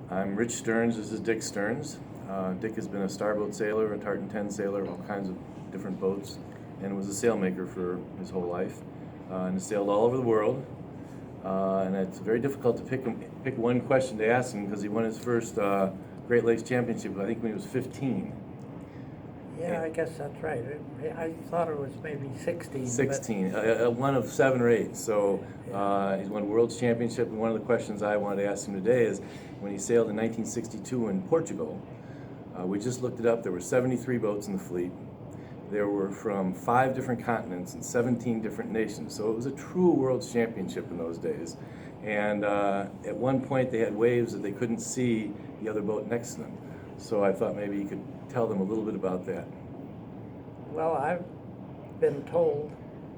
I'm Rich Stearns. This is Dick Stearns. Dick has been a starboat sailor, a tartan 10 sailor, all kinds of different boats, and was a sailmaker for his whole life. And has sailed all over the world. And it's very difficult to pick one question to ask him because he won his first Great Lakes Championship, I think, when he was 15. Yeah, I guess that's right. I thought it was maybe 16. 16, one of 7 or 8. So he's won World's Championship, and one of the questions I wanted to ask him today is when he sailed in 1962 in Portugal, we just looked it up, there were 73 boats in the fleet. There were from 5 different continents and 17 different nations. So it was a true World's Championship in those days. And at one point they had waves that they couldn't see the other boat next to them. So I thought maybe you could tell them a little bit about that. Well, I've been told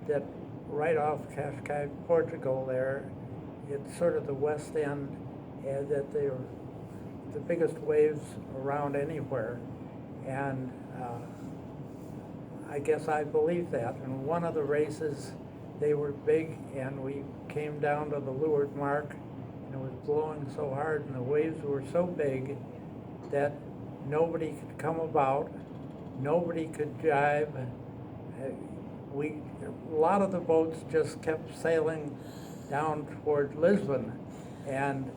that right off Cascais, Portugal there, it's sort of the west end, and that they were the biggest waves around anywhere. And I guess I believe that. In one of the races, they were big, and we came down to the leeward mark, and it was blowing so hard, and the waves were so big that nobody could come about, nobody could jibe. A lot of the boats just kept sailing down toward Lisbon, and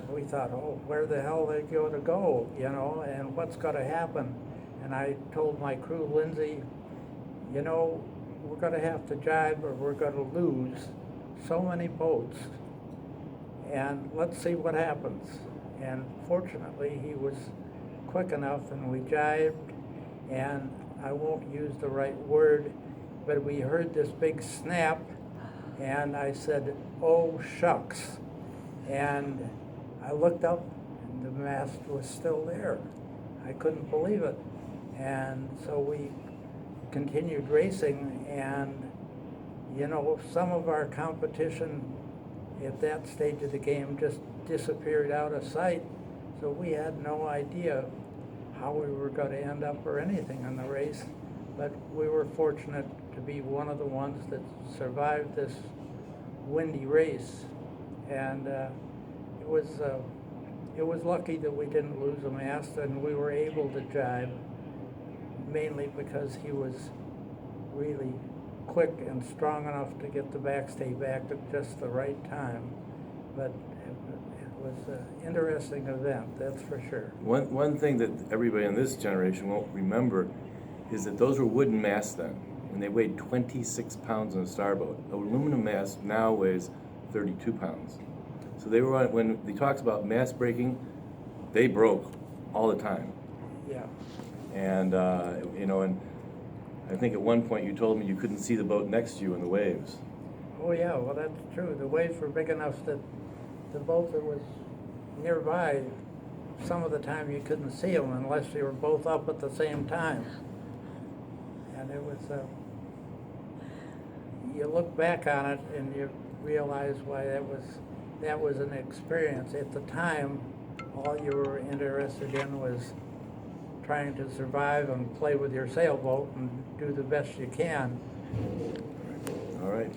we thought, oh, where the hell are they going to go, and what's going to happen? And I told my crew, Lindsay, we're going to have to jibe or we're going to lose so many boats, and let's see what happens. And fortunately, he was quick enough, and we jibed, and I won't use the right word, but we heard this big snap, and I said, oh shucks. And I looked up, and the mast was still there. I couldn't believe it. And so we continued racing, and some of our competition at that stage of the game just disappeared out of sight, so we had no idea how we were going to end up or anything in the race. But we were fortunate to be one of the ones that survived this windy race, and it was lucky that we didn't lose a mast, and we were able to jibe, mainly because he was really quick and strong enough to get the backstay back at just the right time. But it was an interesting event, that's for sure. One thing that everybody in this generation won't remember is that those were wooden masts then, and they weighed 26 pounds on a starboat. An aluminum mast now weighs 32 pounds. So they were when he talks about mast breaking, they broke all the time. Yeah. And and I think at one point you told me you couldn't see the boat next to you in the waves. Oh yeah, well that's true. The waves were big enough that the boat that was nearby, some of the time you couldn't see them unless you were both up at the same time. And it was, you look back on it and you realize why that was an experience. At the time, all you were interested in was trying to survive and play with your sailboat and do the best you can. All right.